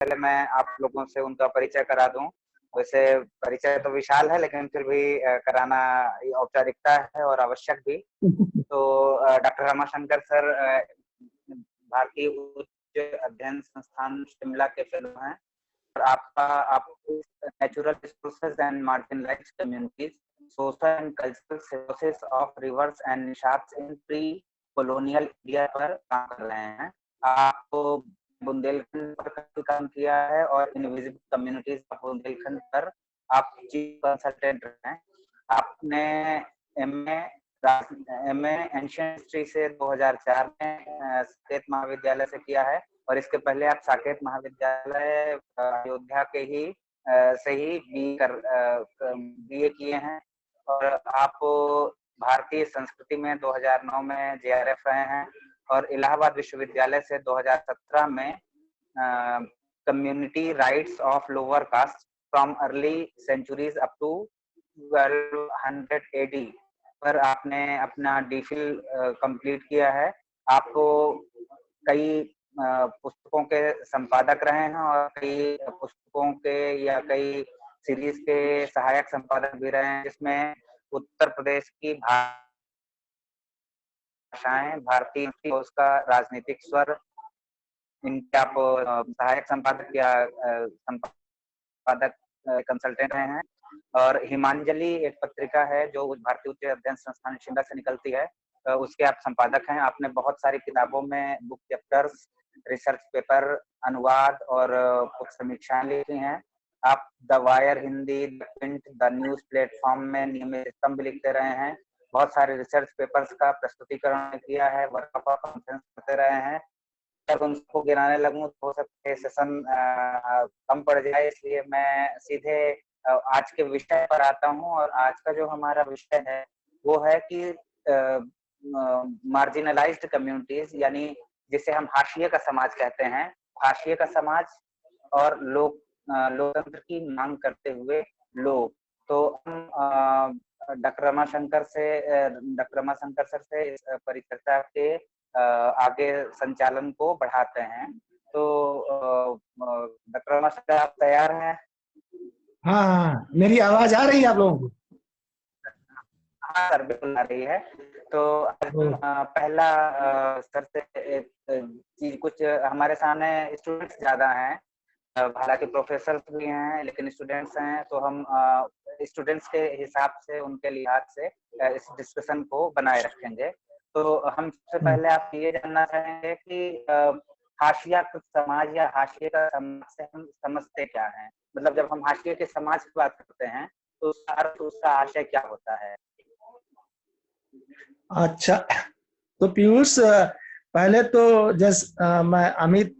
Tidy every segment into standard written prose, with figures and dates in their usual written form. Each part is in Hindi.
पहले मैं आप लोगों से उनका परिचय करा दूं। वैसे परिचय तो विशाल है, लेकिन फिर भी कराना औपचारिकता है और आवश्यक भी। तो डॉक्टर रमाशंकर सर भारतीय उच्च अध्ययन संस्थान शिमला के फेलो हैं और आप natural resources and marginalised communities, social and cultural sources of rivers and निशात्स इन प्री कॉलोनियल इंडिया पर काम कर रहे हैं। आपको बुंदेलखंड पर काफी काम किया है और इनविजिबल कम्युनिटीज ऑफ बुंदेलखंड पर आप चीफ कंसल्टेंट रहे हैं। आपने एमए एंशिएंट हिस्ट्री से 2004 में साकेत महाविद्यालय से किया है और इसके पहले आप साकेत महाविद्यालय अयोध्या के ही से ही बीए किए हैं और आप भारतीय संस्कृति में 2009 में जेआरएफ रहे हैं और इलाहाबाद विश्वविद्यालय से 2017 में community rights of lower caste from early centuries up to 1200 AD पर आपने अपना डीफिल कंप्लीट किया है। आपको कई पुस्तकों के संपादक रहे हैं और कई पुस्तकों के या कई सीरीज के सहायक संपादक भी रहे हैं, जिसमें उत्तर प्रदेश की भाषाएं, भारतीय उसका राजनीतिक स्वर, इनके आप सहायक संपादक या संपादक कंसल्टेंट रहे हैं। और हिमांजलि एक पत्रिका है जो भारतीय उच्च अध्ययन संस्थान शिमला से निकलती है, उसके आप संपादक हैं। आपने बहुत सारी किताबों में बुक चैप्टर्स, रिसर्च पेपर, अनुवाद और कुछ समीक्षाएं लिखी हैं। आप the wire Hindi, the print, the news platform में नियमित स्तंभ लिखते रहे हैं। बहुत सारे रिसर्च पेपर्स का प्रस्तुतिकरण किया है, वर्कशॉप कॉन्फ्रेंस करते रहे हैं। अगर उनको गिनाने लगूं तो हो सकता है सेशन कम पड़ जाए, इसलिए मैं सीधे आज के विषय पर आता हूं। और आज का जो हमारा विषय है वो है कि मार्जिनलाइज्ड कम्युनिटीज, यानी जिसे हम हाशिए का समाज कहते हैं, हाशिए का समाज और लोकतंत्र की मांग करते हुए लोग। तो हम डॉक्टर रमाशंकर सर से इस परिचर्चा के आगे संचालन को बढ़ाते हैं। तो डॉक्टर रमाशंकर, आप तैयार हैं? हाँ, मेरी आवाज आ रही है आप लोगों को? हाँ सर, बिल्कुल आ रही है। तो पहला सर से चीज, कुछ हमारे सामने स्टूडेंट्स ज्यादा हैं, हालांकि प्रोफेसर भी हैं लेकिन स्टूडेंट्स हैं, तो हम स्टूडेंट्स के हिसाब से, उनके लिहाज से इस डिस्कशन को बनाए रखेंगे। तो हम सबसे पहले आप ये जानना चाहेंगे कि हाशिया समाज या हाशिए का समाज से हम समझते क्या है? मतलब जब हम हाशिए के समाज की बात करते हैं तो उसका अर्थ, उसका आशय क्या होता है? अच्छा, तो पीयूष, पहले तो मैं अमित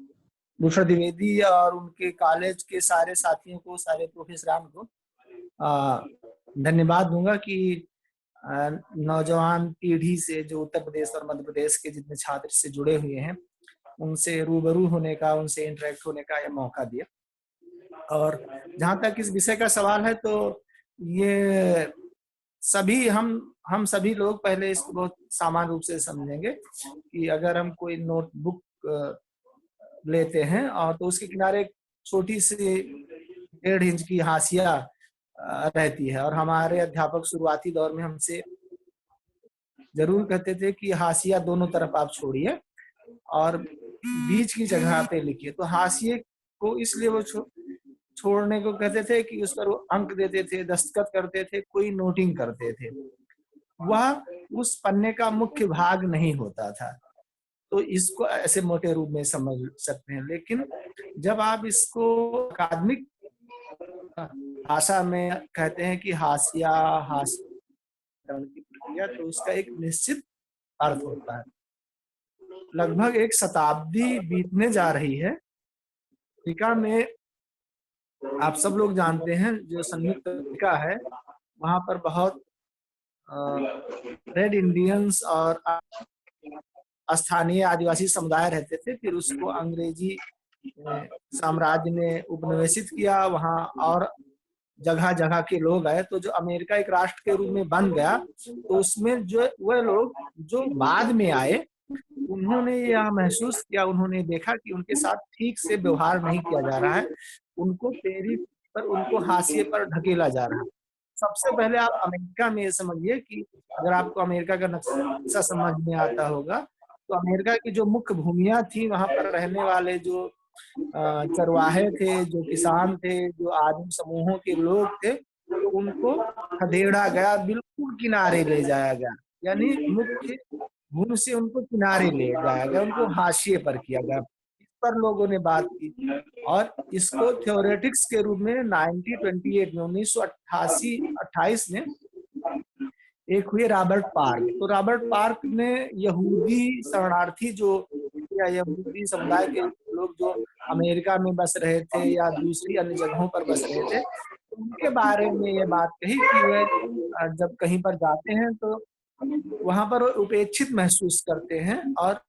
भूषण द्विवेदी और उनके कॉलेज के सारे साथियों को, सारे प्रोफेसरान को धन्यवाद दूंगा कि नौजवान पीढ़ी से जो उत्तर प्रदेश और मध्य प्रदेश के जितने छात्र से जुड़े हुए हैं उनसे रूबरू होने का, उनसे इंटरेक्ट होने का यह मौका दिया। और जहां तक इस विषय का सवाल है, तो ये सभी हम सभी लोग पहले इसको बहुत सामान्य रूप से समझेंगे कि अगर हम कोई नोटबुक लेते हैं और तो उसके किनारे छोटी सी 1.5 इंच की हाशिया रहती है, और हमारे अध्यापक शुरुआती दौर में हमसे जरूर कहते थे कि हाशिया दोनों तरफ आप छोड़िए और बीच की जगह पे लिखिए। तो हाशिए को इसलिए वो छोड़ने को कहते थे कि उस पर वो अंक देते थे, दस्तखत करते थे, कोई नोटिंग करते थे, वह उस पन्ने का मुख्य भाग नहीं होता था। तो इसको ऐसे मोटे रूप में समझ सकते हैं। लेकिन जब आप इसको अकादमिक भाषा में कहते हैं कि हाशिया की प्रक्रिया, तो उसका एक निश्चित अर्थ होता है। लगभग 1 शताब्दी बीतने जा रही है। अफ्रीका में आप सब लोग जानते हैं जो संयुक्त अफ्रीका है, वहां पर बहुत रेड इंडियंस और स्थानीय आदिवासी समुदाय रहते थे। फिर उसको अंग्रेजी साम्राज्य ने उपनिवेशित किया, वहां और जगह जगह के लोग आए। तो जो अमेरिका एक राष्ट्र के रूप में बन गया, तो उसमें जो वह लोग जो बाद में आए उन्होंने यह महसूस किया, उन्होंने देखा कि उनके साथ ठीक से व्यवहार नहीं किया जा रहा है, उनको तेरी पर, उनको हाशिए पर ढकेला जा रहा है। सबसे पहले आप अमेरिका में ये समझिए कि अगर आपको अमेरिका का नक्शा समझ में आता होगा, तो अमेरिका की जो मुख्य भूमियां थी, वहां पर रहने वाले जो चरवाहे थे, जो किसान थे, जो आदिम समूहों के लोग थे, उनको खदेड़ा गया, बिल्कुल किनारे ले जाया गया, यानी मुख्य भूमि से उनको किनारे ले जाया गया, उनको हाशिए पर किया गया। इस पर लोगों ने बात की और इसको थ्योरेटिक्स के रूप में 1928 में एक हुए रॉबर्ट पार्क। तो रॉबर्ट पार्क ने यहूदी शरणार्थी जो या यहूदी समुदाय के लोग जो अमेरिका में बस रहे थे या दूसरी अन्य जगहों पर बस रहे थे, उनके बारे में ये बात कही कि वे जब कहीं पर जाते हैं तो वहां पर उपेक्षित महसूस करते हैं और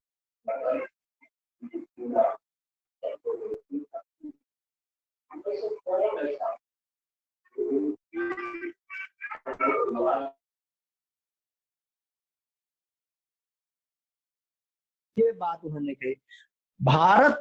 ये बात उन्होंने कही। भारत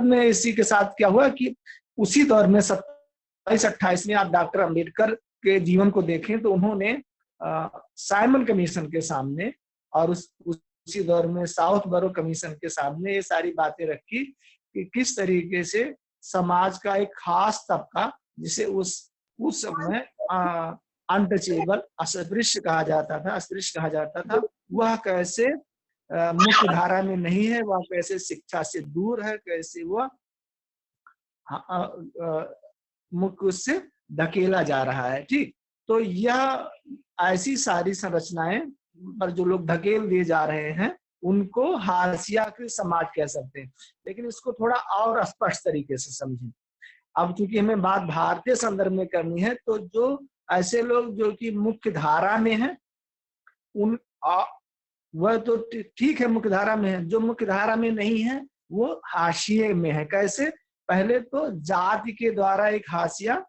में इसी के साथ क्या हुआ कि उसी दौर में 27-28 में आप डॉक्टर अंबेडकर के जीवन को देखें तो उन्होंने साइमन कमीशन के सामने और उसी दौर में साउथ बरो कमीशन के सामने ये सारी बातें रखी कि किस तरीके से समाज का एक खास तबका, जिसे उस समय अनटचेबल, अस्पृश्य कहा जाता था, वह कैसे मुख्य धारा में नहीं है, वह कैसे शिक्षा से दूर है, कैसे वह मुख्य से धकेला जा रहा है। ठीक, तो यह ऐसी सारी संरचनाएं पर जो लोग धकेल दिए जा रहे हैं उनको हाशियाकृत समाज कह सकते हैं। लेकिन इसको थोड़ा और स्पष्ट तरीके से समझें। अब चूंकि हमें बात भारतीय संदर्भ में करनी है, तो जो ऐसे लोग जो कि मुख्य धारा में हैं, उन वह तो ठीक है, मुख्य धारा में है। जो मुख्य धारा में नहीं है वो हाशिए में है। कैसे? पहले तो जाति के द्वारा एक हाशिया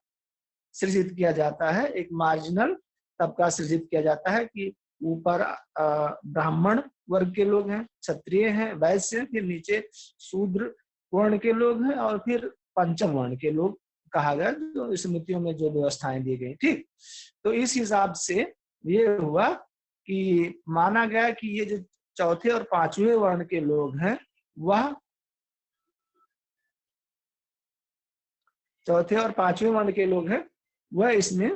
सृजित किया जाता है, एक मार्जिनल तबका सृजित किया जाता है कि ऊपर ब्राह्मण वर्ग के लोग हैं, क्षत्रिय हैं, वैश्य, फिर नीचे शूद्र वर्ण के लोग हैं और फिर पंचम वर्ण के लोग कहा गया, जो स्मृतियों में जो व्यवस्थाएं दी गई। ठीक, तो इस हिसाब से ये हुआ कि माना गया कि ये जो चौथे और पांचवें वर्ण के लोग हैं, वह चौथे और पांचवें वर्ण के लोग हैं, वह इसमें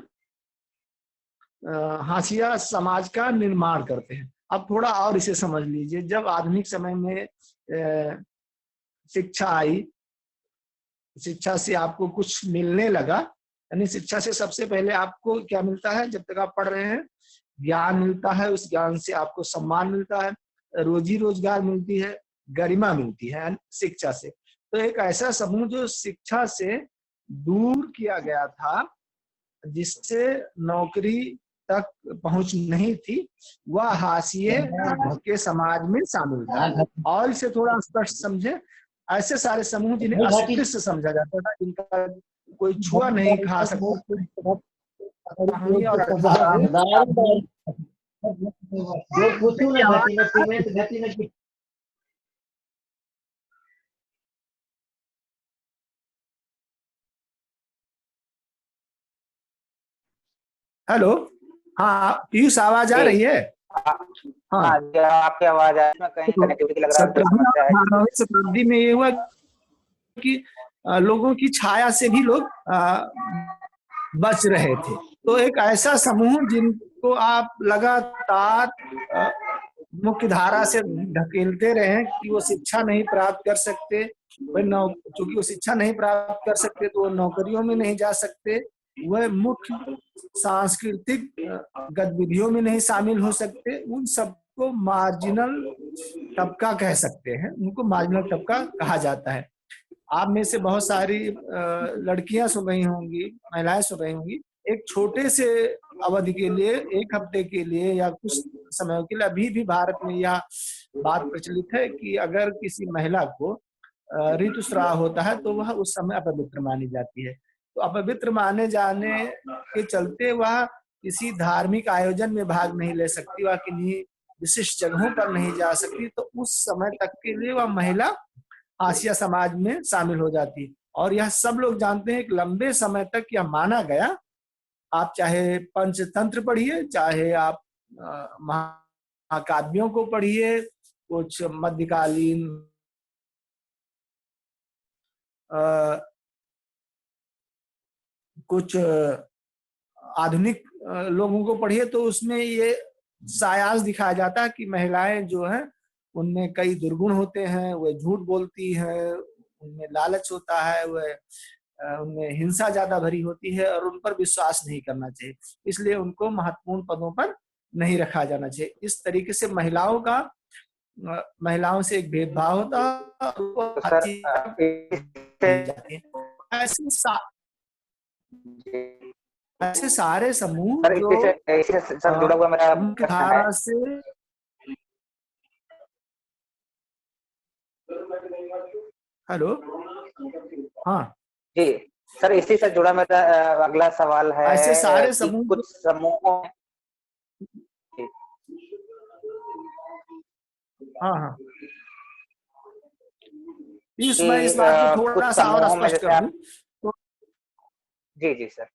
हाशिया समाज का निर्माण करते हैं। अब थोड़ा और इसे समझ लीजिए। जब आधुनिक समय में शिक्षा आई, शिक्षा से आपको कुछ मिलने लगा, यानी शिक्षा से सबसे पहले आपको क्या मिलता है? जब तक आप पढ़ रहे हैं, ज्ञान मिलता है, उस ज्ञान से आपको सम्मान मिलता है, रोजी रोजगार मिलती है, गरिमा मिलती है शिक्षा से। तो एक ऐसा समूह जो शिक्षा से दूर किया गया था, जिससे नौकरी तक पहुंच नहीं थी, वह हाशिए के समाज में शामिल था। और इसे थोड़ा स्पष्ट समझे, ऐसे सारे समूह जिन्हें अस्पृश्य समझा जाता था, जिनका कोई छुआ नहीं खा सकता। हेलो, हाँ पीयूष, आवाज आ रही है? हाँ, आपकी आवाज आ रही है। कहीं कनेक्टिविटी लग रहा है। 17वीं शताब्दी में ये हुआ कि लोगों की छाया से भी लोग बच रहे थे। तो एक ऐसा समूह जिनको आप लगातार मुख्य धारा से ढकेलते रहे कि वो शिक्षा नहीं प्राप्त कर सकते, चूंकि वो शिक्षा नहीं प्राप्त कर सकते तो वो नौकरियों में नहीं जा सकते, वह मुख्य सांस्कृतिक गतिविधियों में नहीं शामिल हो सकते, उन सबको मार्जिनल तबका कह सकते हैं, उनको मार्जिनल तबका कहा जाता है। आप में से बहुत सारी लड़कियां सुन रही होंगी, महिलाएं सुन रही होंगी, एक छोटे से अवधि के लिए, एक हफ्ते के लिए या कुछ समय के लिए अभी भी भारत में यह बात प्रचलित है कि अगर किसी महिला को ऋतुस्राव होता है तो वह उस समय अपवित्र मानी जाती है। तो अपवित्र माने जाने के चलते वह किसी धार्मिक आयोजन में भाग नहीं ले सकती, वह किन्हीं विशिष्ट जगहों पर नहीं जा सकती, तो उस समय तक के लिए वह महिला हाशिया समाज में शामिल हो जाती। और यह सब लोग जानते हैं कि लंबे समय तक यह माना गया, आप चाहे पंचतंत्र पढ़िए, चाहे आप महाकाव्यों को पढ़िए, कुछ मध्यकालीन कुछ आधुनिक लोगों को पढ़िए, तो उसमें ये सायास दिखाया जाता है कि महिलाएं जो हैं उनमें कई दुर्गुण होते हैं, वह झूठ बोलती हैं, उनमें लालच होता है, वह उनमें हिंसा ज्यादा भरी होती है और उन पर विश्वास नहीं करना चाहिए, इसलिए उनको महत्वपूर्ण पदों पर नहीं रखा जाना चाहिए। इस तरीके से महिलाओं से एक भेदभाव होता है। ऐसे सारे समूह सर, जो इसी से सर जुड़ा हुआ मेरा मुख्य प्रश्न है। धारा से हेलो, हाँ जी सर, इसी से जुड़ा मेरा अगला सवाल है। ऐसे सारे कि समूह कुछ समूहों हाँ मैं इस बात को थोड़ा सा और स्पष्ट कर दूं तो जी सर,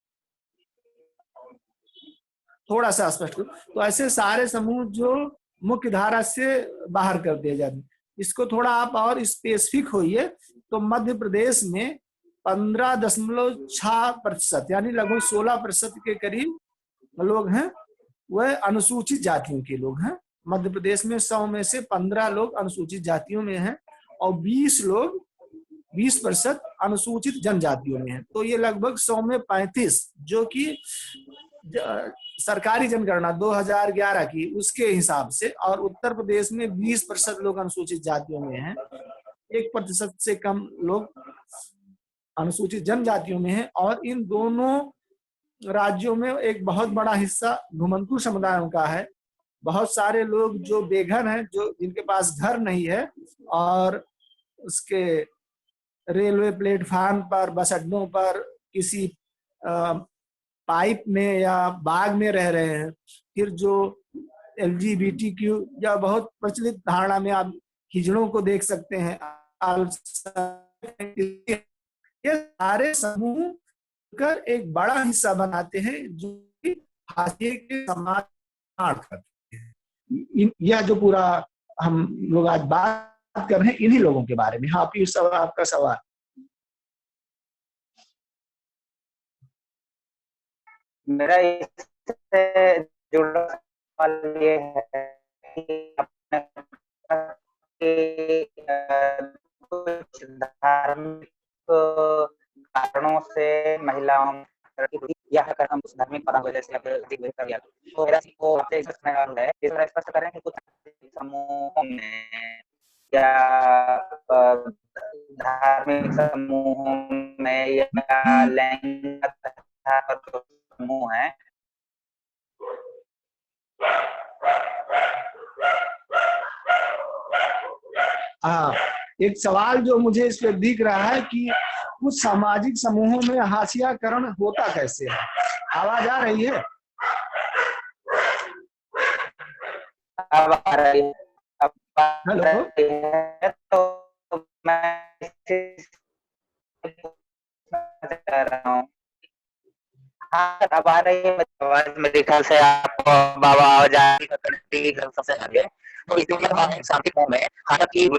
थोड़ा सा स्पष्ट करूं तो ऐसे सारे समूह जो मुख्य धारा से बाहर कर दिए जाते, इसको थोड़ा आप और स्पेसिफिक होइए तो मध्य प्रदेश में 15.6% यानी लगभग 16% के करीब लोग हैं वह अनुसूचित जातियों के लोग हैं। मध्य प्रदेश में 100 में से 15 लोग अनुसूचित जातियों में हैं और 20% अनुसूचित जनजातियों में हैं। तो ये लगभग 100 में 35 जो कि सरकारी जनगणना 2011 की उसके हिसाब से, और उत्तर प्रदेश में 20% लोग अनुसूचित जातियों में हैं, 1% से कम लोग अनुसूचित जनजातियों में हैं। और इन दोनों राज्यों में एक बहुत बड़ा हिस्सा घुमंतू समुदायों का है। बहुत सारे लोग जो बेघर हैं, जो जिनके पास घर नहीं है और उसके रेलवे प्लेटफार्म पर, बस अड्डों पर, किसी पाइप में या बाग में रह रहे हैं। फिर जो LGBTQ या बहुत प्रचलित धारणा में आप हिजड़ों को देख सकते हैं, ये सारे समूह कर एक बड़ा हिस्सा बनाते हैं जो कि हाशिए के समाज करते हैं। यह जो पूरा हम लोग आज बात कर रहे हैं इन्हीं लोगों के बारे में। हाँ, आपका सवाल। मेरा इससे जुड़ा सवाल ये है कि कुछ धार्मिक कारणों से महिलाओं या हम उस धार्मिक वजह से तो मेरा आपसे है, इस तरह स्पष्ट करें कि कुछ समूहों में या धार्मिक समूहों में या लैंगिक समूह है। हाँ, एक सवाल जो मुझे इस पे दिख रहा है कि कुछ सामाजिक समूहों में हाशियाकरण होता कैसे है। आवाज आ रही है? अब आ रही है, हेलो, तो मैं कह रहा हूँ। हाँ, अब आ रही है आवाज। मेरे ख्याल से आपको बाबा आवाज आ रही है सबसे आगे। तो इसलिए शांतिपूर्ण में हालांकि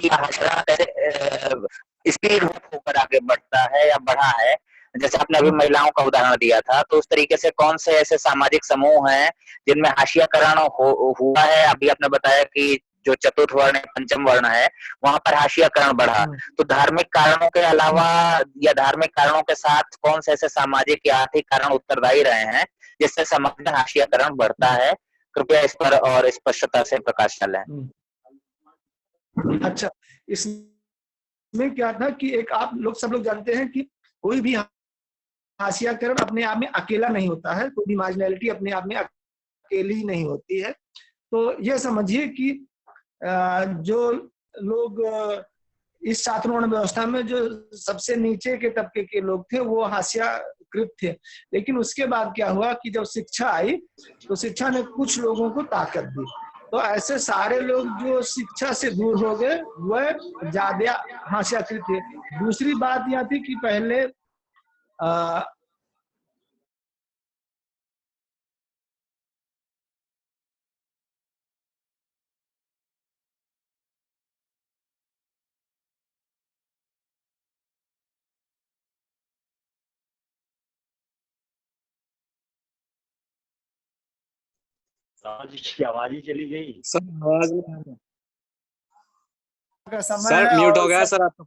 स्पीड होकर आगे बढ़ता है या बढ़ा है, जैसे आपने अभी महिलाओं का उदाहरण दिया था, तो उस तरीके से कौन से ऐसे सामाजिक समूह हैं जिनमें हाशियाकरण हुआ है? अभी आपने बताया कि जो चतुर्थ वर्ण पंचम वर्ण है वहां पर हाशियाकरण बढ़ा, तो धार्मिक कारणों के अलावा या धार्मिक कारणों के साथ कौन से ऐसे सामाजिक या आर्थिक कारण उत्तरदायी रहे हैं जिससे समाज में हाशियाकरण बढ़ता है? कृपया इस पर और स्पष्टता से प्रकाश डालें। अच्छा, इसमें क्या था कि एक आप लोग सब लोग जानते हैं कि कोई भी हाशियाकरण अपने आप में अकेला नहीं होता है, कोई भी मार्जिनैलिटी अपने आप में अकेली नहीं होती है। तो ये समझिए कि जो लोग इस छात्र व्यवस्था में जो सबसे नीचे के तबके के लोग थे वो हाशियाकृत थे, लेकिन उसके बाद क्या हुआ कि जब शिक्षा आई तो शिक्षा ने कुछ लोगों को ताकत दी। तो ऐसे सारे लोग जो शिक्षा से दूर हो गए वह ज्यादा हास्याकृत थे। दूसरी बात यह थी कि पहले आवाज ही चली गई सर, आवाज नहीं आ रही। का समय सर है म्यूट और हो गया सर आपका।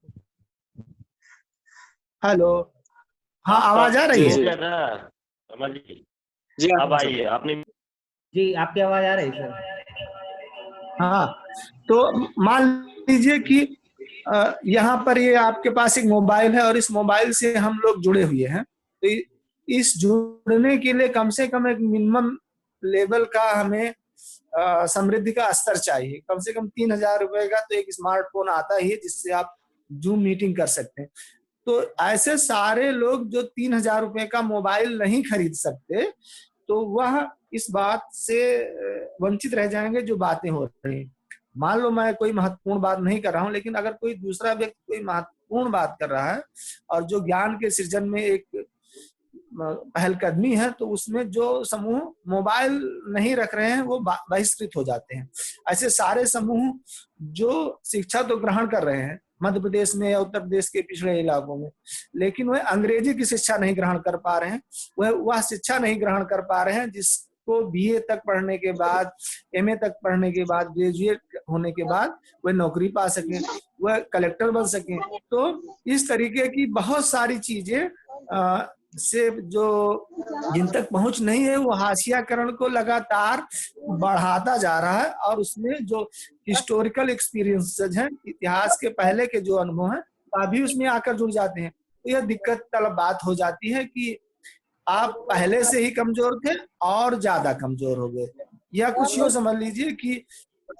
हेलो, हाँ आवाज आ रही जी, है? जी। समझ गई। जी अब आई है आपने। जी आपकी आवाज आ रही है सर। हाँ, तो मान लीजिए कि यहाँ पर ये आपके पास एक मोबाइल है और इस मोबाइल से हम लोग जुड़े हुए हैं, तो इस जुड़ने के लिए कम से कम एक मिनिमम लेवल का हमें समृद्धि का स्तर चाहिए। कम से कम 3,000 रुपए का तो एक स्मार्टफोन आता ही है जिससे आप जूम मीटिंग कर सकते हैं। तो ऐसे सारे लोग जो 3,000 रुपए का मोबाइल नहीं खरीद सकते, तो वह इस बात से वंचित रह जाएंगे जो बातें हो रही हैं। मान लो मैं कोई महत्वपूर्ण बात नहीं कर रहा हूं, लेकिन अगर कोई दूसरा व्यक्ति कोई महत्वपूर्ण बात कर रहा है और जो ज्ञान के सृजन में एक पहलकदमी है, तो उसमें जो समूह मोबाइल नहीं रख रहे हैं वो बहिष्कृत हो जाते हैं। ऐसे सारे समूह जो शिक्षा तो ग्रहण कर रहे हैं मध्य प्रदेश में या उत्तर प्रदेश के पिछड़े इलाकों में, लेकिन वह अंग्रेजी की शिक्षा नहीं ग्रहण कर पा रहे हैं। वह शिक्षा नहीं ग्रहण कर पा रहे हैं जिसको बीए तक पढ़ने के बाद, एमए तक पढ़ने के बाद, ग्रेजुएट होने के बाद वह नौकरी पा सके, वह कलेक्टर बन सके। तो इस तरीके की बहुत सारी चीजें से जो जिन तक पहुंच नहीं है वो हाशियाकरण को लगातार बढ़ाता जा रहा है, और उसमें जो हिस्टोरिकल एक्सपीरियंसेस हैं, इतिहास के पहले के जो अनुभव हैं, अभी उसमें आकर जुड़ जाते हैं। तो यह दिक्कत तलब बात हो जाती है कि आप पहले से ही कमजोर थे और ज्यादा कमजोर हो गए। या कुछ यूं समझ लीजिए कि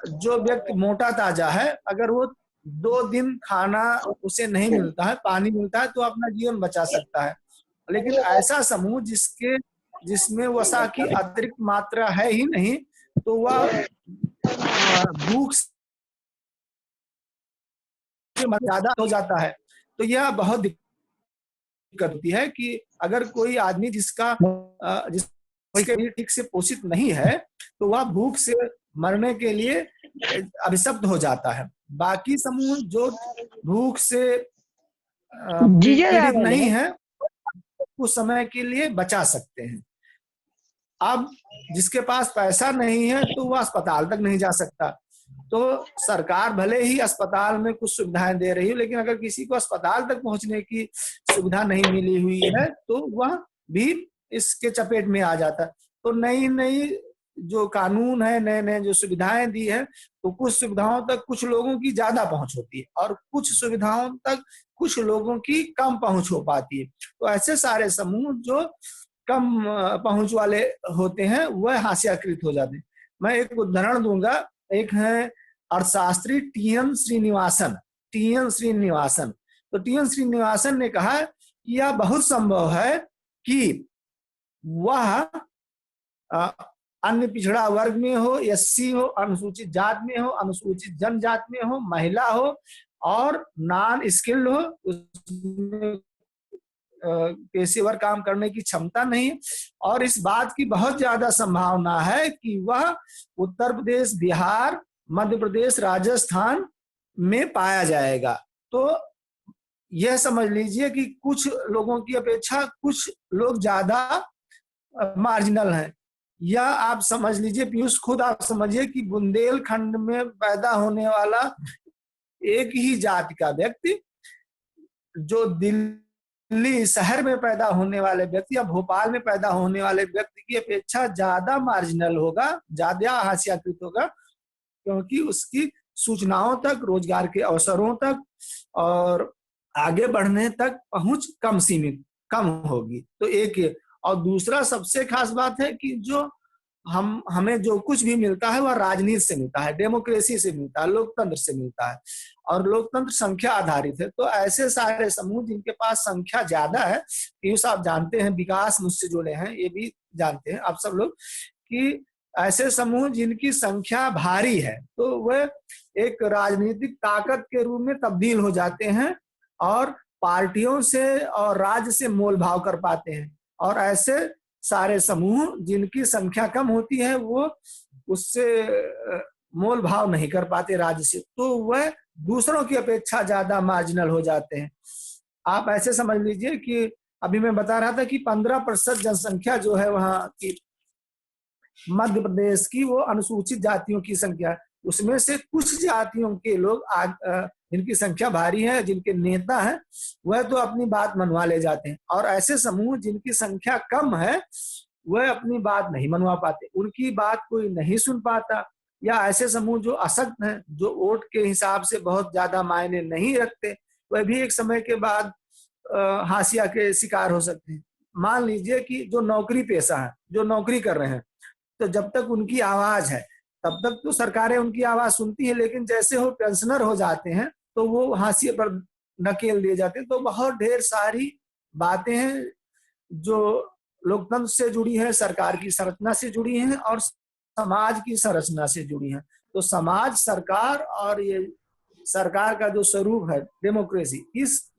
जो व्यक्ति मोटा ताजा है, अगर वो 2 दिन खाना उसे नहीं मिलता है, पानी मिलता है, तो अपना जीवन बचा सकता है। लेकिन ऐसा समूह जिसमें वसा की अतिरिक्त मात्रा है ही नहीं, तो वह भूख से ज्यादा हो जाता है। तो यह बहुत दिक्कत होती है कि अगर कोई आदमी जिसके ठीक से पोषित नहीं है, तो वह भूख से मरने के लिए अभिशप्त हो जाता है। बाकी समूह जो भूख से पीड़ित नहीं है, कुछ समय के लिए बचा सकते हैं। अब जिसके पास पैसा नहीं है तो वह अस्पताल तक नहीं जा सकता। तो सरकार भले ही अस्पताल में कुछ सुविधाएं दे रही है, लेकिन अगर किसी को अस्पताल तक पहुंचने की सुविधा नहीं मिली हुई है तो वह भी इसके चपेट में आ जाता है। तो नई नई जो कानून है, नए नए जो सुविधाएं दी है, तो कुछ सुविधाओं तक कुछ लोगों की ज्यादा पहुंच होती है और कुछ सुविधाओं तक कुछ लोगों की कम पहुंच हो पाती है। तो ऐसे सारे समूह जो कम पहुंच वाले होते हैं वह हास्याकृत हो जाते हैं। मैं एक उदाहरण दूंगा। एक है अर्थशास्त्री टीएन श्रीनिवासन। तो टीएन श्रीनिवासन ने कहा कि यह बहुत संभव है कि वह अन्य पिछड़ा वर्ग में हो, एससी हो, अनुसूचित जात में हो, अनुसूचित जनजात में हो, महिला हो और नॉन स्किल्ड हो, उसमें पेशेवर काम करने की क्षमता नहीं, और इस बात की बहुत ज्यादा संभावना है कि वह उत्तर प्रदेश, बिहार, मध्य प्रदेश, राजस्थान में पाया जाएगा। तो यह समझ लीजिए कि कुछ लोगों की अपेक्षा कुछ लोग ज्यादा मार्जिनल हैं। या आप समझ लीजिए पीयूष, खुद आप समझिए कि बुंदेलखंड में पैदा होने वाला एक ही जाति का व्यक्ति जो दिल्ली शहर में पैदा होने वाले व्यक्ति या भोपाल में पैदा होने वाले व्यक्ति की अपेक्षा ज्यादा मार्जिनल होगा, ज्यादा हास्याकृत होगा, क्योंकि उसकी सूचनाओं तक, रोजगार के अवसरों तक और आगे बढ़ने तक पहुंच कम होगी। तो एक, और दूसरा सबसे खास बात है कि जो हमें जो कुछ भी मिलता है वह राजनीति से मिलता है, डेमोक्रेसी से मिलता है, लोकतंत्र से मिलता है, और लोकतंत्र संख्या आधारित है। तो ऐसे सारे समूह जिनके पास संख्या ज्यादा है, पीयूष आप जानते हैं, विकास मुझसे जुड़े हैं, ये भी जानते हैं आप सब लोग, कि ऐसे समूह जिनकी संख्या भारी है तो वह एक राजनीतिक ताकत के रूप में तब्दील हो जाते हैं और पार्टियों से और राज्य से मोल भाव कर पाते हैं। और ऐसे सारे समूह जिनकी संख्या कम होती है वो उससे मोल भाव नहीं कर पाते राज्य से, तो वह दूसरों की अपेक्षा ज्यादा मार्जिनल हो जाते हैं। आप ऐसे समझ लीजिए कि अभी मैं बता रहा था कि 15% जनसंख्या जो है वहां की मध्य प्रदेश की, वो अनुसूचित जातियों की संख्या, उसमें से कुछ जातियों के लोग जिनकी संख्या भारी है, जिनके नेता हैं, वह तो अपनी बात मनवा ले जाते हैं। और ऐसे समूह जिनकी संख्या कम है वह अपनी बात नहीं मनवा पाते, उनकी बात कोई नहीं सुन पाता। या ऐसे समूह जो असक्त हैं, जो वोट के हिसाब से बहुत ज्यादा मायने नहीं रखते, वह भी एक समय के बाद हाशिया के शिकार हो सकते हैं। मान लीजिए कि जो नौकरी पेशा है, जो नौकरी कर रहे हैं, तो जब तक उनकी आवाज है तब तक तो सरकारें उनकी आवाज सुनती है, लेकिन जैसे वो पेंशनर हो जाते हैं तो वो हाशिए पर नकेल दिए जाते हैं। तो बहुत ढेर सारी बातें हैं जो लोकतंत्र से जुड़ी है, सरकार की संरचना से जुड़ी हैं और समाज की संरचना से जुड़ी हैं। तो समाज, सरकार और ये सरकार का जो स्वरूप है डेमोक्रेसी,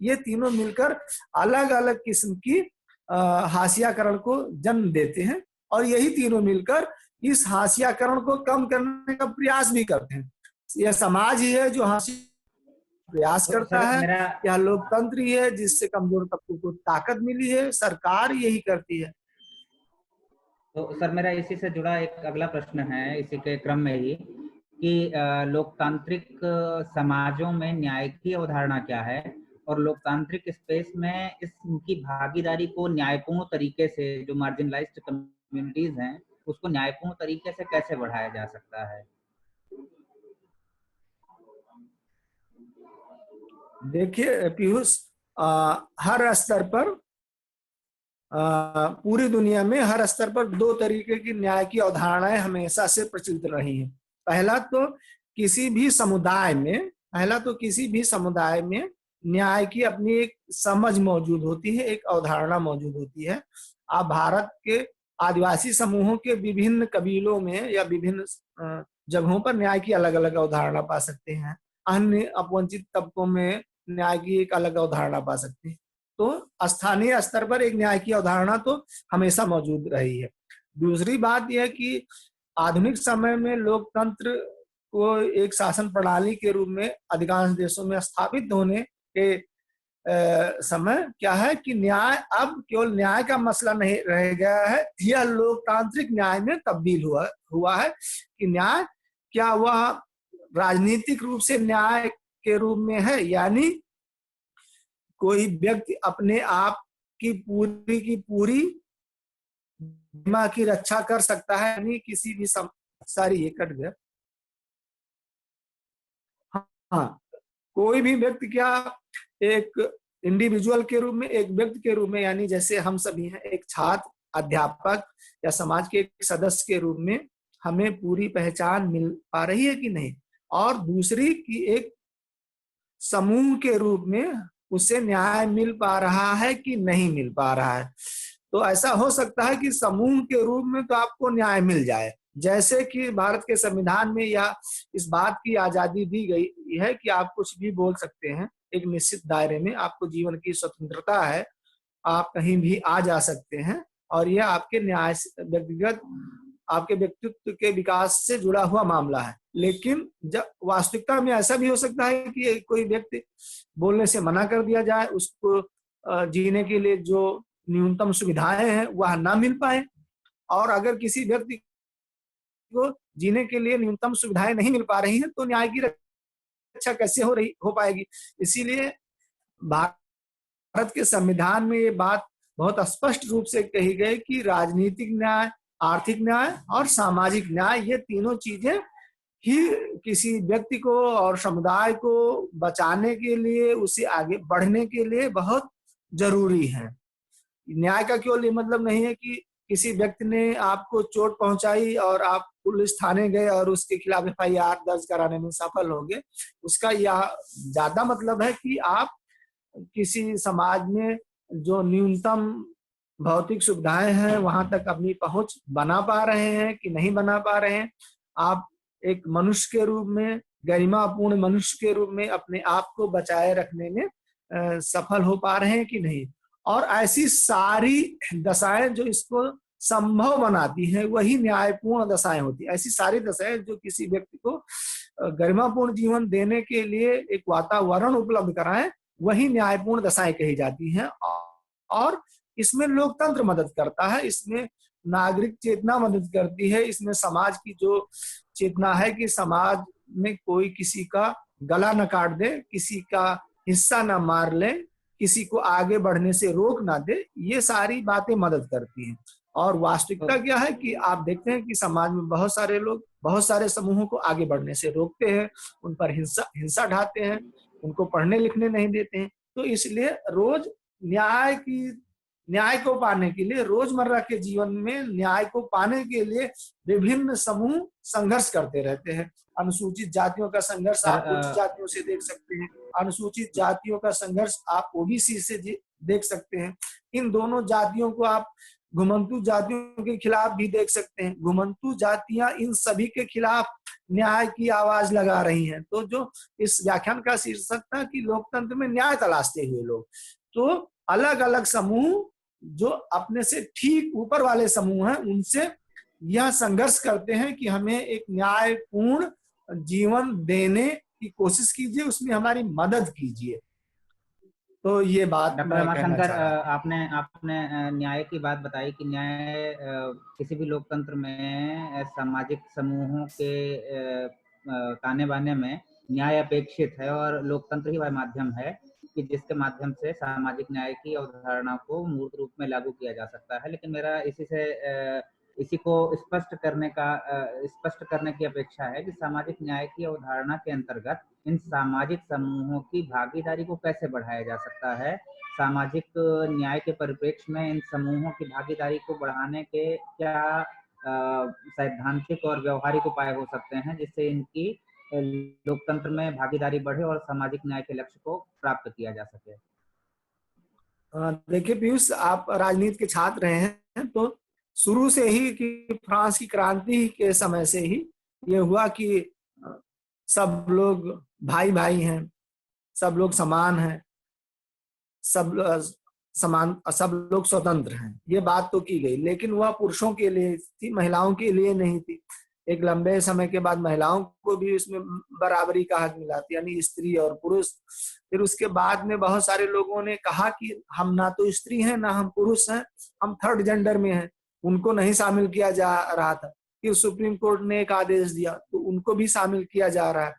ये तीनों मिलकर अलग अलग किस्म की हाशियाकरण को जन्म देते हैं और यही तीनों मिलकर इस हाशियाकरण को कम करने का प्रयास भी करते हैं। यह समाज ही है जो प्रयास करता है, यह लोकतंत्र ही है जिससे कमजोर तबकों को ताकत मिली है, सरकार यही करती है। तो सर मेरा इसी से जुड़ा एक अगला प्रश्न है, इसी के क्रम में ही, कि लोकतांत्रिक समाजों में न्याय की अवधारणा क्या है और लोकतांत्रिक स्पेस में इसकी भागीदारी को न्यायपूर्ण तरीके से, जो मार्जिनलाइज्ड कम्युनिटीज हैं, उसको न्यायपूर्ण तरीके से कैसे बढ़ाया जा सकता है? देखिए पीयूष, हर स्तर पर, पूरी दुनिया में हर स्तर पर दो तरीके की न्याय की अवधारणाएं हमेशा से प्रचलित रही हैं। पहला तो किसी भी समुदाय में न्याय की अपनी एक समझ मौजूद होती है, एक अवधारणा मौजूद होती है। आप भारत के आदिवासी समूहों के विभिन्न कबीलों में या विभिन्न जगहों पर न्याय की अलग अलग अवधारणा पा सकते हैं। अन्य अपवंचित तबकों में न्याय की एक अलग अवधारणा पा सकते हैं। तो स्थानीय स्तर पर एक न्याय की अवधारणा तो हमेशा मौजूद रही है। दूसरी बात यह कि आधुनिक समय में लोकतंत्र को एक शासन प्रणाली के रूप में अधिकांश देशों में स्थापित होने के समय क्या है कि न्याय अब केवल न्याय का मसला नहीं रह गया है, यह लोकतांत्रिक न्याय में तब्दील हुआ है कि न्याय क्या वह राजनीतिक रूप से न्याय के रूप में है, यानी कोई व्यक्ति अपने आप की पूरी सीमा की रक्षा कर सकता है, यानी किसी भी ये कट गया। हाँ, कोई भी व्यक्ति क्या एक इंडिविजुअल के रूप में, एक व्यक्ति के रूप में, यानी जैसे हम सभी हैं, एक छात्र, अध्यापक या समाज के एक सदस्य के रूप में हमें पूरी पहचान मिल पा रही है कि नहीं, और दूसरी की एक समूह के रूप में उसे न्याय मिल पा रहा है कि नहीं मिल पा रहा है। तो ऐसा हो सकता है कि समूह के रूप में तो आपको न्याय मिल जाए, जैसे कि भारत के संविधान में या इस बात की आजादी दी गई है कि आप कुछ भी बोल सकते हैं, एक निश्चित दायरे में आपको जीवन की स्वतंत्रता है, आप कहीं भी आ जा सकते हैं और यह आपके न्याय व्यक्तिगत आपके व्यक्तित्व के विकास से जुड़ा हुआ मामला है। लेकिन जब वास्तविकता में ऐसा भी हो सकता है कि कोई व्यक्ति बोलने से मना कर दिया जाए, उसको जीने के लिए जो न्यूनतम सुविधाएं हैं वह ना मिल पाए, और अगर किसी व्यक्ति को जीने के लिए न्यूनतम सुविधाएं नहीं मिल पा रही हैं तो न्याय की रक्षा कैसे हो पाएगी। इसीलिए भारत के संविधान में ये बात बहुत स्पष्ट रूप से कही गई कि राजनीतिक न्याय, आर्थिक न्याय और सामाजिक न्याय, ये तीनों चीजें ही किसी व्यक्ति को और समुदाय को बचाने के लिए, उसे आगे बढ़ने के लिए बहुत जरूरी है। न्याय का केवल ये मतलब नहीं है कि किसी व्यक्ति ने आपको चोट पहुंचाई और आप पुलिस थाने गए और उसके खिलाफ FIR दर्ज कराने में सफल हो गए। उसका यह ज्यादा मतलब है कि आप किसी समाज में जो न्यूनतम भौतिक सुविधाएं हैं वहां तक अपनी पहुंच बना पा रहे हैं कि नहीं बना पा रहे हैं, आप एक मनुष्य के रूप में, गरिमापूर्ण मनुष्य के रूप में अपने आप को बचाए रखने में सफल हो पा रहे हैं कि नहीं। और ऐसी सारी दशाएं जो इसको संभव बनाती हैं वही न्यायपूर्ण दशाएं होती है। ऐसी सारी दशाएं जो किसी व्यक्ति को गरिमापूर्ण जीवन देने के लिए एक वातावरण उपलब्ध कराएं वही न्यायपूर्ण दशाएं कही जाती हैं। और इसमें लोकतंत्र मदद करता है, इसमें नागरिक चेतना मदद करती है, इसमें समाज की जो चेतना है कि समाज में कोई किसी का गला न काट दे, किसी का हिस्सा न मार ले, किसी को आगे बढ़ने से रोक ना दे, ये सारी बातें मदद करती हैं। और वास्तविकता क्या है कि आप देखते हैं कि समाज में बहुत सारे लोग बहुत सारे समूहों को आगे बढ़ने से रोकते हैं, उन पर हिंसा ढाते हैं, उनको पढ़ने लिखने नहीं देते हैं। तो इसलिए रोज न्याय को पाने के लिए, रोजमर्रा के जीवन में न्याय को पाने के लिए विभिन्न समूह संघर्ष करते रहते हैं। अनुसूचित जातियों का संघर्ष आप उच्च जातियों से देख सकते हैं, अनुसूचित जातियों का संघर्ष आप ओबीसी से देख सकते हैं। इन दोनों जातियों को आप घुमंतु जातियों के खिलाफ भी देख सकते हैं। घुमंतु जातियां इन सभी के खिलाफ न्याय की आवाज लगा रही हैं। तो जो इस व्याख्यान का शीर्षक था कि लोकतंत्र में न्याय तलाशते हुए लोग, तो अलग अलग समूह जो अपने से ठीक ऊपर वाले समूह हैं उनसे यह संघर्ष करते हैं कि हमें एक न्यायपूर्ण जीवन देने की कोशिश कीजिए, उसमें हमारी मदद कीजिए। तो ये बात डॉक्टर रमाशंकर, आपने न्याय की बात बताई कि न्याय किसी भी लोकतंत्र में सामाजिक समूहों के ताने बाने में न्याय अपेक्षित है और लोकतंत्र ही वह माध्यम है कि जिसके माध्यम से सामाजिक न्याय की अवधारणा को मूर्त रूप में लागू किया जा सकता है। लेकिन मेरा इसी को स्पष्ट करने की अपेक्षा है कि सामाजिक न्याय की अवधारणा के अंतर्गत इन सामाजिक समूहों की भागीदारी को कैसे बढ़ाया जा सकता है। सामाजिक न्याय के परिप्रेक्ष्य में इन समूहों की भागीदारी को बढ़ाने के क्या सैद्धांतिक और व्यवहारिक उपाय हो सकते हैं जिससे इनकी लोकतंत्र में भागीदारी बढ़े और सामाजिक न्याय के लक्ष्य को प्राप्त किया जा सके। देखिए पीयूष, आप राजनीति के छात्र रहे हैं, तो शुरू से ही कि फ्रांस की क्रांति के समय से ही ये हुआ कि सब लोग भाई भाई हैं, सब लोग समान हैं, सब लोग स्वतंत्र हैं, ये बात तो की गई। लेकिन वह पुरुषों के लिए थी, महिलाओं के लिए नहीं थी। एक लंबे समय के बाद महिलाओं को भी उसमें बराबरी का हक मिला, यानी स्त्री और पुरुष। फिर उसके बाद में बहुत सारे लोगों ने कहा कि हम ना तो स्त्री हैं ना हम पुरुष हैं, हम थर्ड जेंडर में हैं, उनको नहीं शामिल किया जा रहा था। फिर सुप्रीम कोर्ट ने एक आदेश दिया तो उनको भी शामिल किया जा रहा है।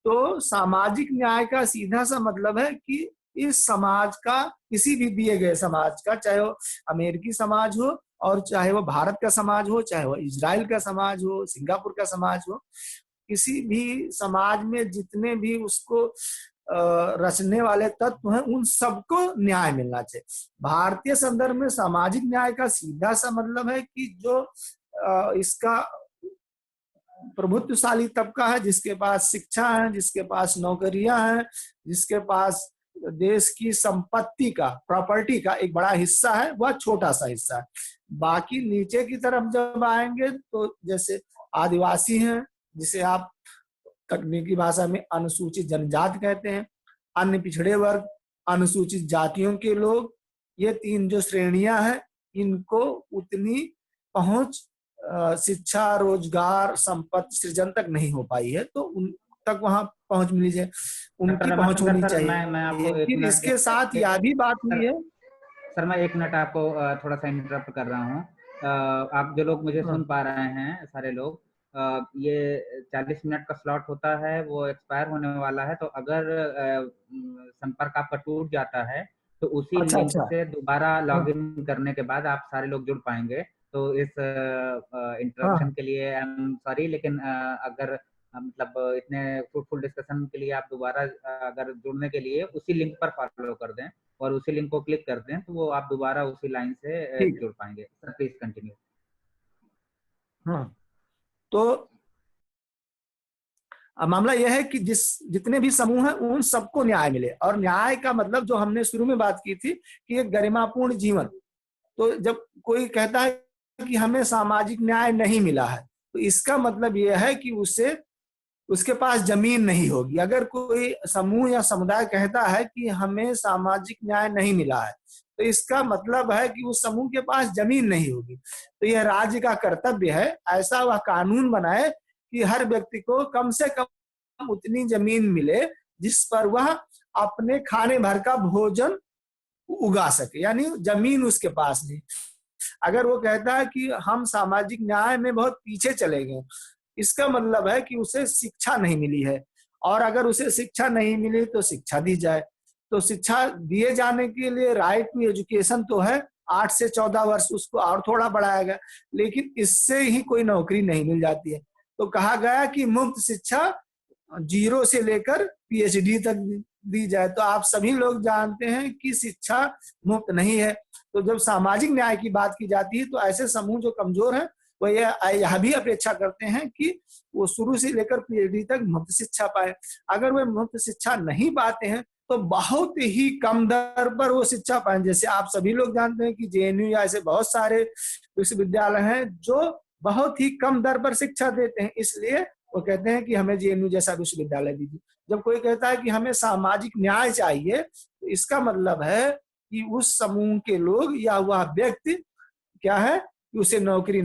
तो सामाजिक न्याय का सीधा सा मतलब है कि इस समाज का, किसी भी दिए गए समाज का, चाहे वो अमेरिकी समाज हो और चाहे वो भारत का समाज हो, चाहे वो इजराइल का समाज हो, सिंगापुर का समाज हो, किसी भी समाज में जितने भी उसको रचने वाले तत्व हैं उन सबको न्याय मिलना चाहिए। भारतीय संदर्भ में सामाजिक न्याय का सीधा सा मतलब है कि जो इसका प्रभुत्वशाली तबका है, जिसके पास शिक्षा है, जिसके पास नौकरियां हैं, जिसके पास देश की संपत्ति का, प्रॉपर्टी का एक बड़ा हिस्सा है, वह छोटा सा हिस्सा है। बाकी नीचे की तरफ जब आएंगे तो जैसे आदिवासी हैं, जिसे आप तकनीकी भाषा में अनुसूचित जनजाति कहते हैं, अन्य पिछड़े वर्ग, अनुसूचित जातियों के लोग, ये तीन जो श्रेणियां हैं, इनको उतनी पहुंच शिक्षा, रोजगार, संपत्ति सृजन तक नहीं हो पाई है, तो उन तक वहां पहुंच मिली जाए, उनकी पहुंच होनी चाहिए। मैं आपको फिर इसके साथ यह भी बात हुई है सर, मैं 1 मिनट आपको थोड़ा सा इंटरप्ट कर रहा हूँ। आप जो लोग मुझे सुन पा रहे हैं, सारे लोग, ये 40 मिनट का स्लॉट होता है, वो एक्सपायर होने वाला है। तो अगर संपर्क आपका टूट जाता है तो उसी लिंक से दोबारा लॉग इन करने के बाद आप सारे लोग जुड़ पाएंगे। तो इस इंटरप्शन के लिए आई एम सॉरी, लेकिन अगर मतलब इतने फ्रूटफुल डिस्कशन के लिए आप दोबारा अगर जुड़ने के लिए उसी लिंक पर फॉलो कर दें और उसी लिंक को क्लिक कर दें तो वो आप दोबारा उसी लाइन से जुड़ पाएंगे। Sir please continue. हाँ, तो मामला यह है कि जितने भी समूह हैं उन सबको न्याय मिले। और न्याय का मतलब जो हमने शुरू में बात की थी कि एक गरिमापूर्ण जीवन, तो जब कोई कहता है कि हमें सामाजिक न्याय नहीं मिला है, तो इसका मतलब यह है कि उसके पास जमीन नहीं होगी। अगर कोई समूह या समुदाय कहता है कि हमें सामाजिक न्याय नहीं मिला है, तो इसका मतलब है कि उस समूह के पास जमीन नहीं होगी। तो यह राज्य का कर्तव्य है, ऐसा वह कानून बनाए कि हर व्यक्ति को कम से कम उतनी जमीन मिले जिस पर वह अपने खाने भर का भोजन उगा सके, यानी जमीन उसके पास नहीं। अगर वो कहता है कि हम सामाजिक न्याय में बहुत पीछे चले गए, इसका मतलब है कि उसे शिक्षा नहीं मिली है, और अगर उसे शिक्षा नहीं मिली तो शिक्षा दी जाए। तो शिक्षा दिए जाने के लिए राइट टू एजुकेशन तो है, 8 से 14 वर्ष उसको और थोड़ा बढ़ाया गया, लेकिन इससे ही कोई नौकरी नहीं मिल जाती है। तो कहा गया कि मुफ्त शिक्षा 0 से लेकर PhD तक दी जाए। तो आप सभी लोग जानते हैं कि शिक्षा मुफ्त नहीं है। तो जब सामाजिक न्याय की बात की जाती है तो ऐसे समूह जो कमजोर हैं वो यह भी अपेक्षा करते हैं कि वो शुरू से लेकर PhD तक मुफ्त शिक्षा पाए। अगर वे मुफ्त शिक्षा नहीं पाते हैं तो बहुत ही कम दर पर वो शिक्षा पाए। जैसे आप सभी लोग जानते हैं कि JNU या ऐसे बहुत सारे विश्वविद्यालय हैं जो बहुत ही कम दर पर शिक्षा देते हैं, इसलिए वो कहते हैं कि हमें JNU जैसा विश्वविद्यालय दीजिए। जब कोई कहता है कि हमें सामाजिक न्याय चाहिए, तो इसका मतलब है कि उस समूह के लोग या वह व्यक्ति क्या है कि उसे नौकरी